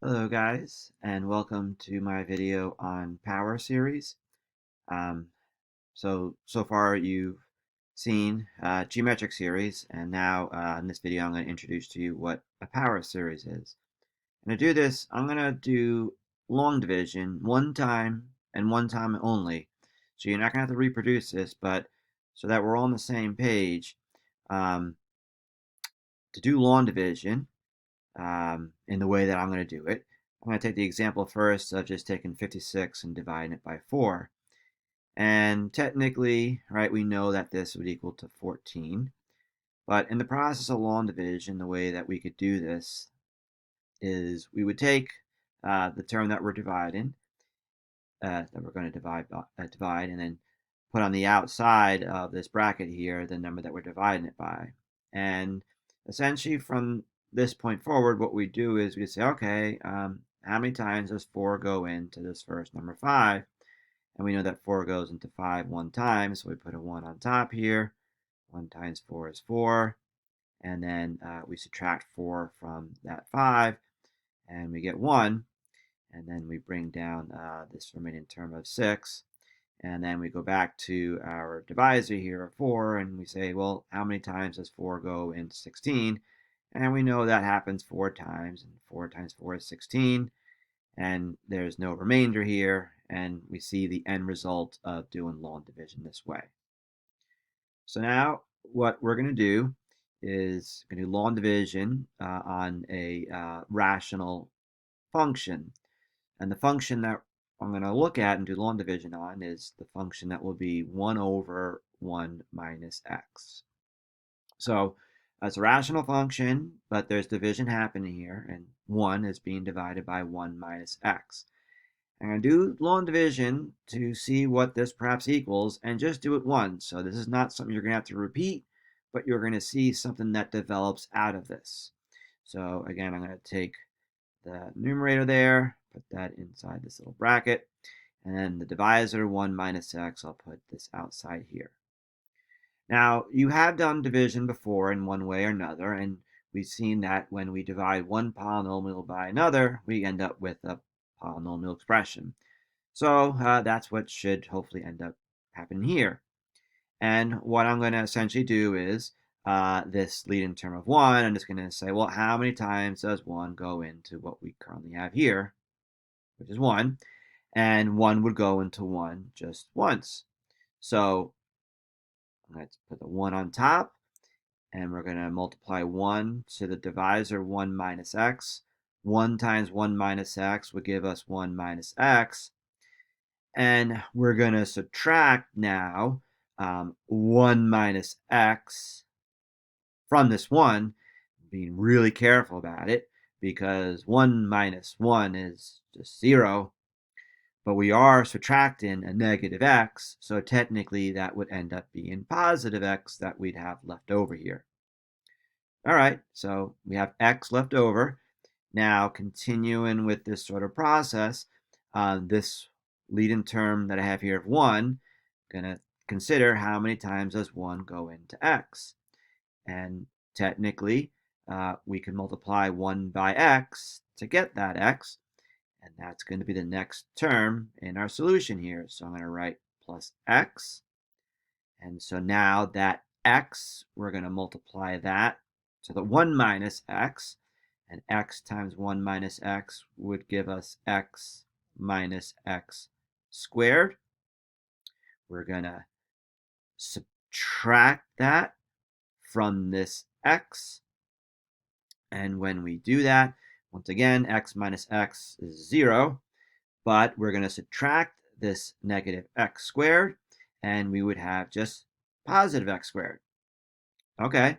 Hello guys, and welcome to my video on power series. Um, so far you've seen geometric series, and now in this video I'm going to introduce to you what a power series is. And to do this, I'm going to do long division one time and one time only. So you're not going to have to reproduce this, but so that we're all on the same page, um, to do long division, in the way that I'm going to do it. I'm going to take the example first of just taking 56 and dividing it by 4. And technically, right, we know that this would equal to 14. But in the process of long division, the way that we could do this is we would take the term that we're dividing, that we're going to divide, and then put on the outside of this bracket here the number that we're dividing it by. And essentially from this point forward, what we do is we say, okay, how many times does 4 go into this first number 5? And we know that 4 goes into 5 one time, so we put a 1 on top here. 1 times 4 is 4. And then we subtract 4 from that 5, and we get 1. And then we bring down this remaining term of 6. And then we go back to our divisor here of 4, and we say, well, how many times does 4 go into 16? And we know that happens 4 times, and 4 times 4 is 16. And there's no remainder here, and we see the end result of doing long division this way. So now what we're going to do is going to do long division on a rational function. And the function that I'm going to look at and do long division on is the function that will be 1 over 1 minus x. So it's a rational function, but there's division happening here, and 1 is being divided by 1 minus x. I'm going to do long division to see what this perhaps equals, and just do it once. So this is not something you're going to have to repeat, but you're going to see something that develops out of this. So again, I'm going to take the numerator there, put that inside this little bracket, and then the divisor 1 minus x, I'll put this outside here. Now, you have done division before in one way or another, and we've seen that when we divide one polynomial by another, we end up with a polynomial expression. So that's what should hopefully end up happening here. And what I'm going to essentially do is this leading term of 1, I'm just going to say, well, how many times does 1 go into what we currently have here, which is 1? And 1 would go into 1 just once. So I'm going to put the 1 on top, and we're going to multiply 1 to the divisor 1 minus x. 1 times 1 minus x would give us 1 minus x. And we're going to subtract now 1 minus x from this 1, being really careful about it, because 1 minus 1 is just 0, but we are subtracting a negative x, so technically that would end up being positive x that we'd have left over here. All right, so we have x left over. Now, continuing with this sort of process, this leading term that I have here of 1, I'm going to consider how many times does 1 go into x. And technically, we can multiply 1 by x to get that x, and that's going to be the next term in our solution here. So I'm going to write plus x, and so now that x, we're going to multiply that to the 1 minus x, and x times 1 minus x would give us x minus x squared. We're going to subtract that from this x, and when we do that, once again, x minus x is 0, but we're going to subtract this negative x squared, and we would have just positive x squared. Okay,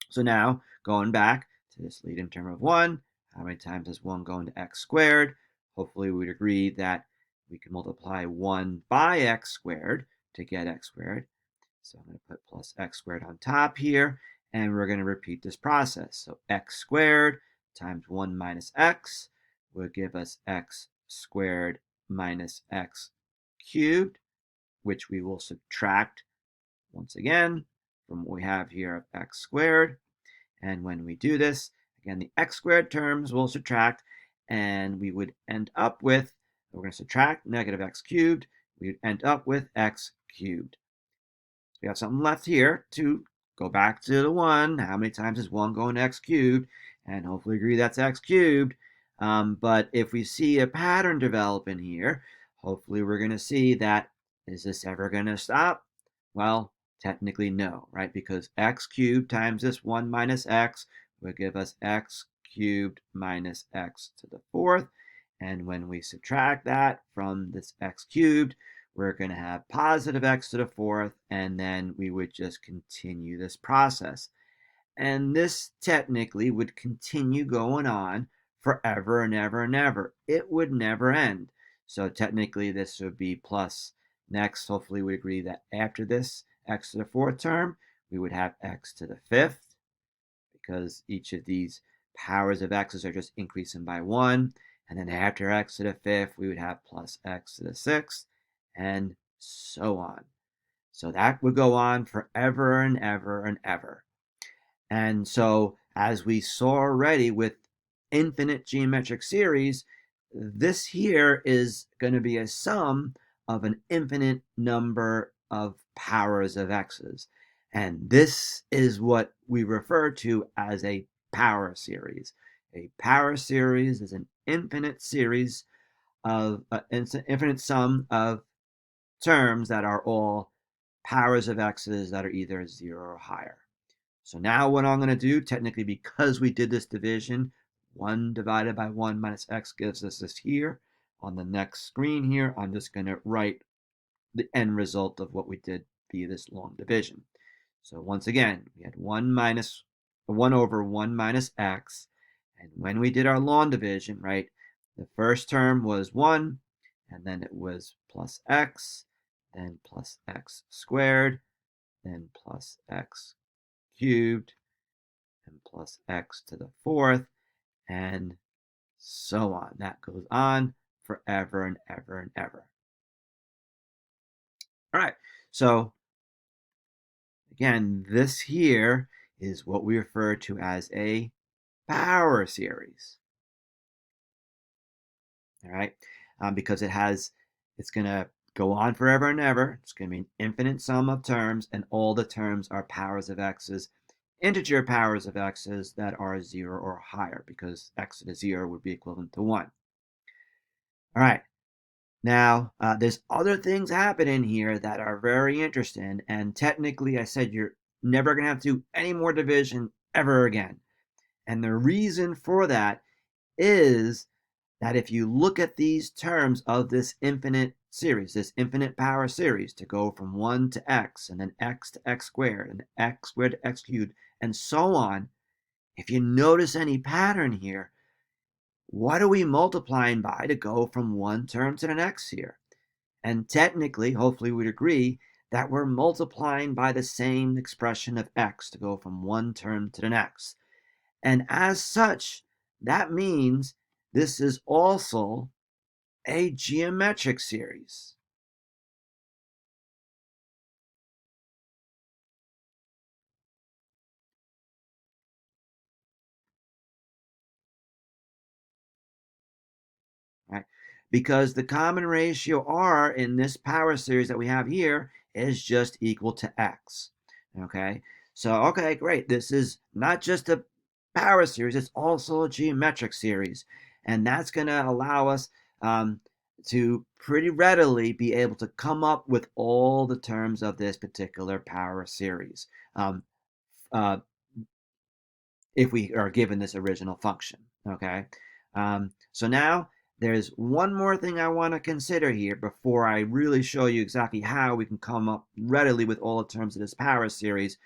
so now going back to this leading term of 1, how many times does 1 go into x squared? Hopefully we'd agree that we can multiply 1 by x squared to get x squared. So I'm going to put plus x squared on top here, and we're going to repeat this process. So x squared times 1 minus x will give us x squared minus x cubed, which we will subtract once again from what we have here of x squared. And when we do this, again, the x squared terms will subtract, and we would end up with, we're going to subtract negative x cubed, we would end up with x cubed. So we have something left here to go back to the 1. How many times is 1 going to x cubed? And hopefully agree that's x cubed. But if we see a pattern develop in here, hopefully we're going to see that, is this ever going to stop? Well, technically no, right? Because x cubed times this 1 minus x will give us x cubed minus x to the 4th. And when we subtract that from this x cubed, we're going to have positive x to the 4th, and then we would just continue this process. And this technically would continue going on forever and ever and ever. It would never end. So technically this would be plus. Next, hopefully we agree that after this x to the 4th term, we would have x to the 5th, because each of these powers of x's are just increasing by 1. And then after x to the 5th, we would have plus x to the 6th, and so on. So that would go on forever and ever and ever. And so, as we saw already with infinite geometric series, this here is going to be a sum of an infinite number of powers of x's. And this is what we refer to as a power series. A power series is an infinite series of infinite sum of terms that are all powers of x's that are either 0 or higher. So now what I'm going to do, technically because we did this division, 1 divided by 1 minus x gives us this here. On the next screen here, I'm just going to write the end result of what we did via this long division. So once again, we had 1 over 1 minus x. And when we did our long division, right, the first term was 1, and then it was plus x, then plus x squared, then plus x cubed, and plus x to the 4th, and so on. That goes on forever and ever and ever. All right, so again, this here is what we refer to as a power series. All right, because it's going to go on forever and ever. It's going to be an infinite sum of terms, and all the terms are powers of x's, integer powers of x's that are 0 or higher, because x to the 0 would be equivalent to 1. All right, now there's other things happening here that are very interesting, and technically I said you're never going to have to do any more division ever again. And the reason for that is that if you look at these terms of this infinite series, this infinite power series, to go from 1 to x, and then x to x squared, and x squared to x cubed, and so on, if you notice any pattern here, what are we multiplying by to go from one term to the next here? And technically, hopefully we'd agree that we're multiplying by the same expression of x to go from one term to the next. And as such, that means this is also a geometric series. Right? Because the common ratio r in this power series that we have here is just equal to x. Okay, so okay, great. This is not just a power series, it's also a geometric series. And that's going to allow us to pretty readily be able to come up with all the terms of this particular power series uh, if we are given this original function. Okay, so now there's one more thing I want to consider here before I really show you exactly how we can come up readily with all the terms of this power series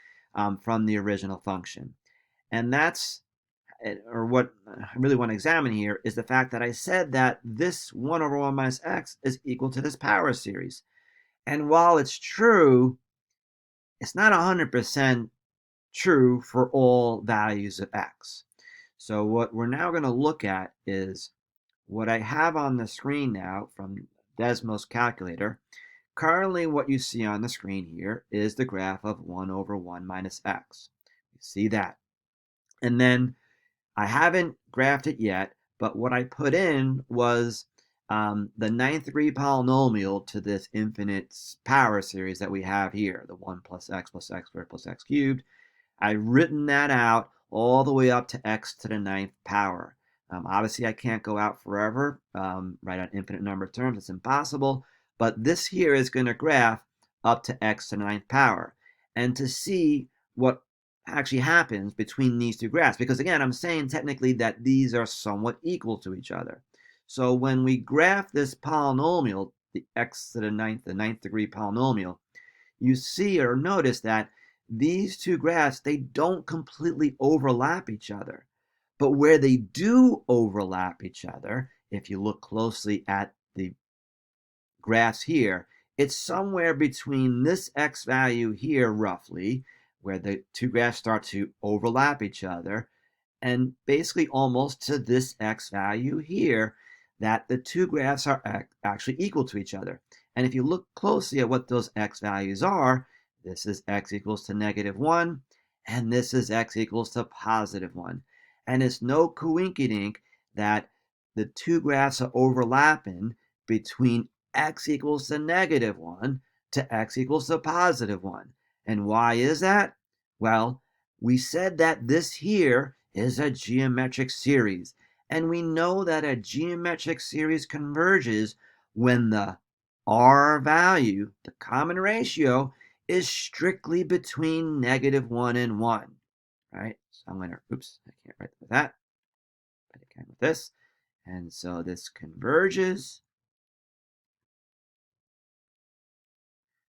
from the original function. And that's, or what I really want to examine here, is the fact that I said that this 1 over 1 minus x is equal to this power series. And while it's true, it's not 100% true for all values of x. So what we're now going to look at is what I have on the screen now from Desmos calculator. Currently what you see on the screen here is the graph of 1 over 1 minus x. You see that. And then I haven't graphed it yet, but what I put in was the ninth degree polynomial to this infinite power series that we have here, the 1 plus x squared plus x cubed. I've written that out all the way up to x to the ninth power. Obviously, I can't go out forever, write out infinite number of terms. It's impossible. But this here is going to graph up to x to the ninth power. And to see what actually happens between these two graphs, because again, I'm saying technically that these are somewhat equal to each other. So when we graph this polynomial, the x to the ninth degree polynomial, you see or notice that these two graphs, they don't completely overlap each other. But where they do overlap each other, if you look closely at the graphs here, it's somewhere between this x value here, roughly, where the two graphs start to overlap each other, and basically almost to this x value here, that the two graphs are actually equal to each other. And if you look closely at what those x values are, this is x equals to -1, and this is x equals to +1. And it's no coincidence that the two graphs are overlapping between x equals to -1 to x equals to +1. And why is that? Well, we said that this here is a geometric series. And we know that a geometric series converges when the R value, the common ratio, is strictly between -1 and 1. Right? So I'm going to, oops, I can't write with that, but I can with this. And so this converges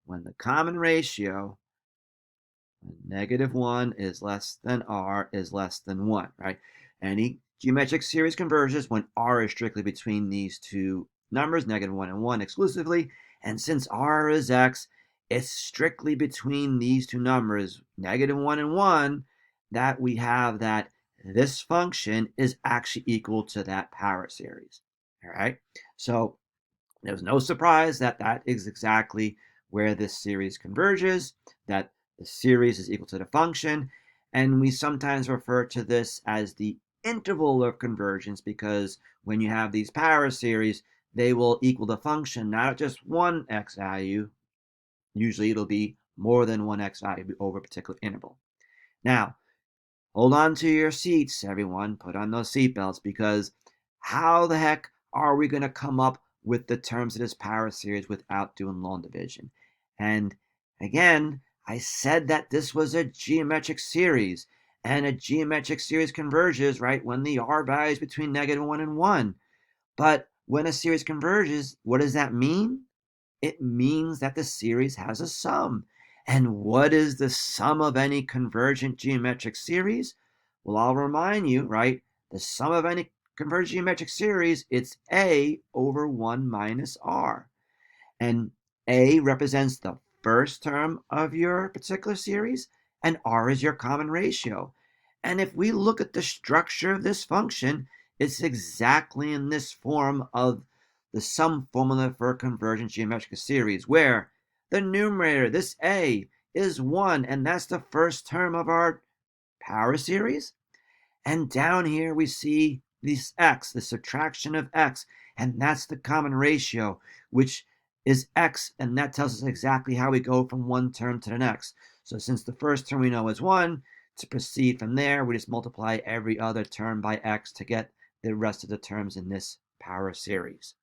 when the common ratio, -1 is less than R is less than 1, right? Any geometric series converges when R is strictly between these two numbers, -1 and 1 exclusively. And since R is x, it's strictly between these two numbers, -1 and 1, that we have that this function is actually equal to that power series. All right. So there's no surprise that that is exactly where this series converges, that the series is equal to the function, and we sometimes refer to this as the interval of convergence because when you have these power series, they will equal the function not just one x value, usually it'll be more than one x value over a particular interval. Now, hold on to your seats, everyone. Put on those seatbelts because how the heck are we going to come up with the terms of this power series without doing long division? And again, I said that this was a geometric series, and a geometric series converges, right, when the R value is between -1 and 1. But when a series converges, what does that mean? It means that the series has a sum. And what is the sum of any convergent geometric series? Well, I'll remind you, right? The sum of any convergent geometric series, it's A over 1 minus R. And A represents the first term of your particular series, and R is your common ratio. And if we look at the structure of this function, it's exactly in this form of the sum formula for a convergent geometric series, where the numerator, this A, is 1, and that's the first term of our power series. And down here we see this x, the subtraction of x, and that's the common ratio, which is x, and that tells us exactly how we go from one term to the next. So since the first term we know is 1, to proceed from there, we just multiply every other term by x to get the rest of the terms in this power series.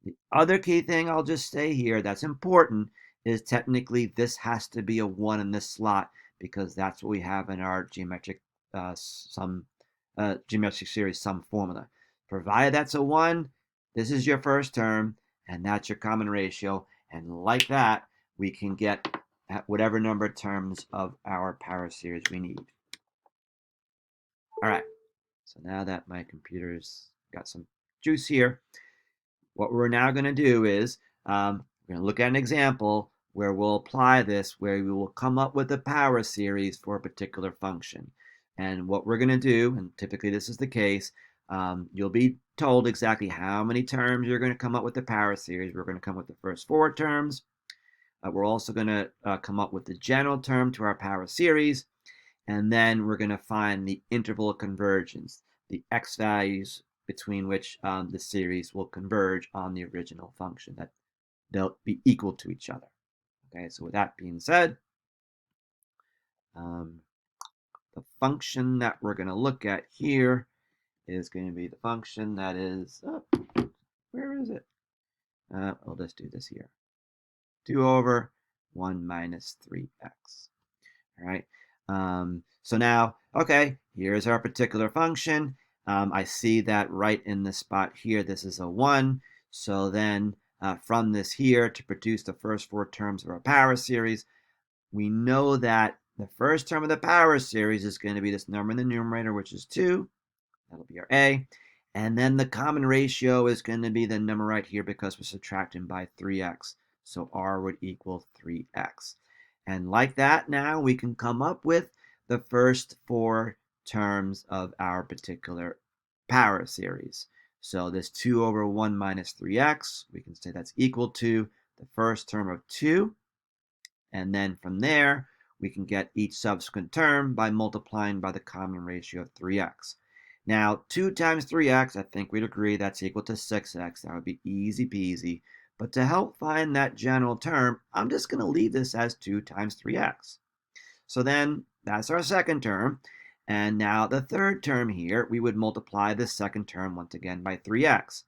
The other key thing I'll just say here that's important is technically this has to be a 1 in this slot because that's what we have in our geometric series sum formula. Provided that's a 1, this is your first term, and that's your common ratio. And like that, we can get whatever number of terms of our power series we need. All right, so now that my computer's got some juice here, what we're now going to do is we're going to look at an example where we'll apply this, where we will come up with a power series for a particular function. And what we're going to do, and typically this is the case, you'll be told exactly how many terms you're going to come up with the power series. We're going to come up with the first 4 terms. We're also going to come up with the general term to our power series. And then we're going to find the interval of convergence, the x values between which the series will converge on the original function, that they'll be equal to each other. Okay, so with that being said, the function that we're going to look at here is going to be the function that is, where is it? I'll just do this here. 2 over 1 minus 3x. All right. So now, okay, here's our particular function. I see that right in the spot here, this is a 1. So then from this here, to produce the first 4 terms of our power series, we know that the first term of the power series is going to be this number in the numerator, which is 2. That'll be our a. And then the common ratio is going to be the number right here because we're subtracting by 3x. So r would equal 3x. And like that, now we can come up with the first 4 terms of our particular power series. So this 2 over 1 minus 3x, we can say that's equal to the first term of 2. And then from there, we can get each subsequent term by multiplying by the common ratio of 3x. Now, 2 times 3x, I think we'd agree that's equal to 6x. That would be easy peasy. But to help find that general term, I'm just going to leave this as 2 times 3x. So then that's our second term. And now the third term here, we would multiply the second term once again by 3x.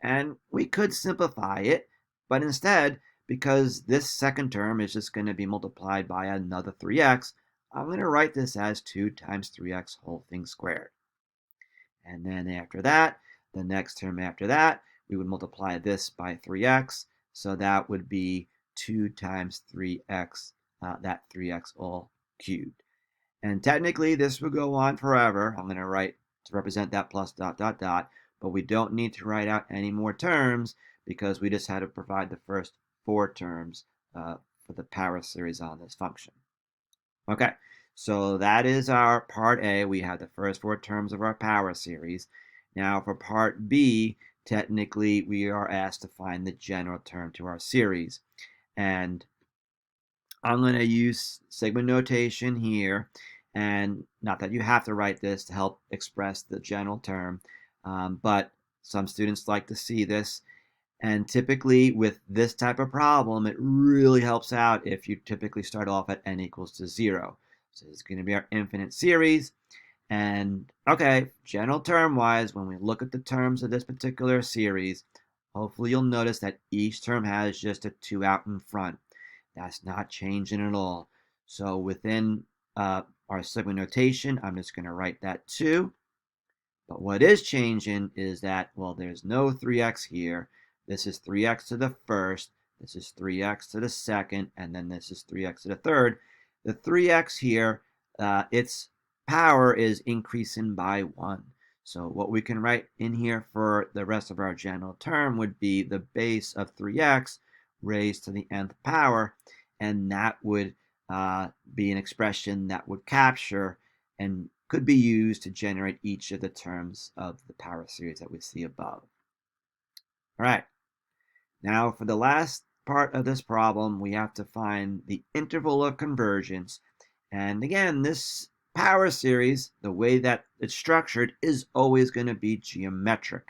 And we could simplify it, but instead, because this second term is just going to be multiplied by another 3x, I'm going to write this as 2 times 3x whole thing squared. And then after that, the next term after that, we would multiply this by 3x. So that would be 2 times 3x, that 3x all cubed. And technically, this would go on forever. I'm going to write to represent that plus dot, dot, dot. But we don't need to write out any more terms because we just had to provide the first 4 terms for the power series on this function. Okay, so that is our part A. We have the first 4 terms of our power series. Now for part B, technically we are asked to find the general term to our series. And I'm going to use sigma notation here. And not that you have to write this to help express the general term, but some students like to see this. And typically with this type of problem, it really helps out if you typically start off at n equals to 0. So it's going to be our infinite series. And okay, general term wise, when we look at the terms of this particular series, hopefully you'll notice that each term has just a 2 out in front. That's not changing at all. So within our sigma notation, I'm just going to write that 2. But what is changing is that, well, there's no 3x here. This is 3x to the first, this is 3x to the second, and then this is 3x to the third. The 3x here, its power is increasing by 1. So what we can write in here for the rest of our general term would be the base of 3x raised to the nth power, and that would be an expression that would capture and could be used to generate each of the terms of the power series that we see above. All right, now for the last part of this problem, we have to find the interval of convergence. And again, this power series, the way that it's structured, is always going to be geometric.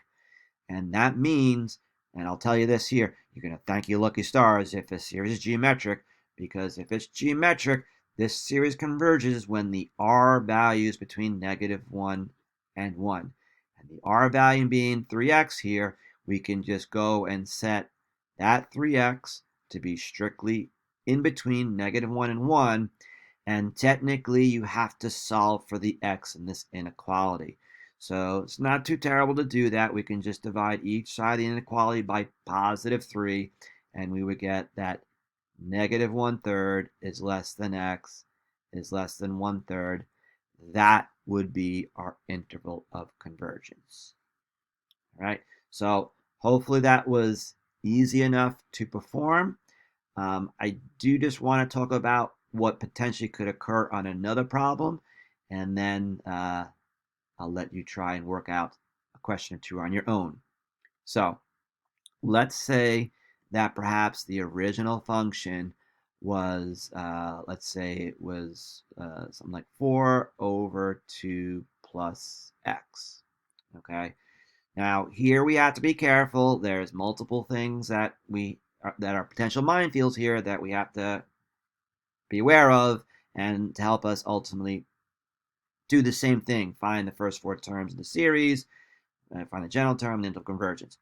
And that means, and I'll tell you this here, you're going to thank your lucky stars if a series is geometric, because if it's geometric, this series converges when the r values between -1 and 1. And the r value being 3x here, we can just go and set that 3x to be strictly in between -1 and 1. And technically, you have to solve for the x in this inequality. So it's not too terrible to do that. We can just divide each side of the inequality by +3, and we would get that -1/3 is less than x is less than 1/3. That would be our interval of convergence. All right, so hopefully that was easy enough to perform. I do just want to talk about what potentially could occur on another problem, and then I'll let you try and work out a question or two on your own. So let's say that perhaps the original function was, let's say it was something like 4 over 2 plus x. Okay, Now, here we have to be careful. There's multiple things that that are potential minefields here that we have to be aware of, and to help us ultimately do the same thing. Find the first four terms in the series, find the general term, and integral convergence.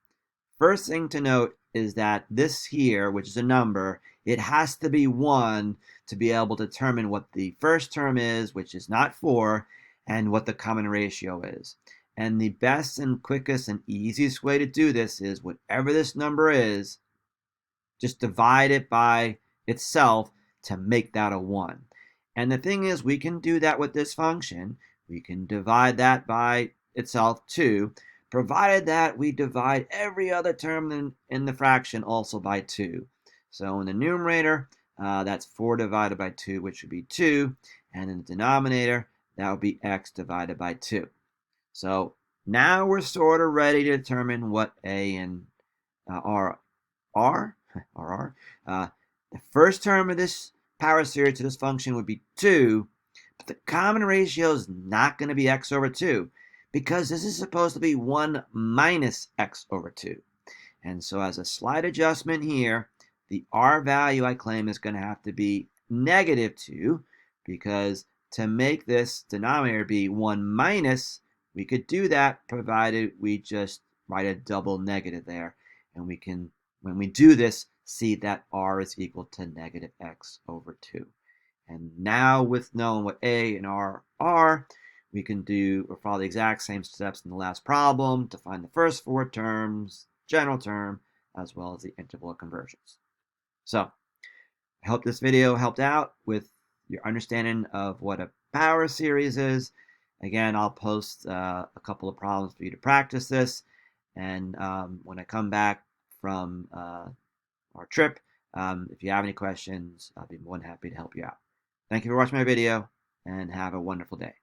First thing to note is that this here, which is a number, it has to be 1 to be able to determine what the first term is, which is not 4, and what the common ratio is. And the best and quickest and easiest way to do this is whatever this number is, just divide it by itself to make that a 1. And the thing is, we can do that with this function. We can divide that by itself too, provided that we divide every other term in the fraction also by 2. So in the numerator, that's 4 divided by 2, which would be 2. And in the denominator, that would be x divided by 2. So now we're sort of ready to determine what a and r are. The first term of this power series to this function would be 2, but the common ratio is not going to be x over 2 because this is supposed to be 1 minus x over 2. And so as a slight adjustment here, the r value I claim is going to have to be negative 2, because to make this denominator be 1 minus, we could do that provided we just write a double negative there. And we can, when we do this, see that r is equal to negative x over 2. And now with knowing what a and r are, we can do or follow the exact same steps in the last problem to find the first four terms, general term, as well as the interval of convergence. So I hope this video helped out with your understanding of what a power series is. Again, I'll post a couple of problems for you to practice this. And when I come back from our trip, if you have any questions, I'll be more than happy to help you out. Thank you for watching my video, and have a wonderful day.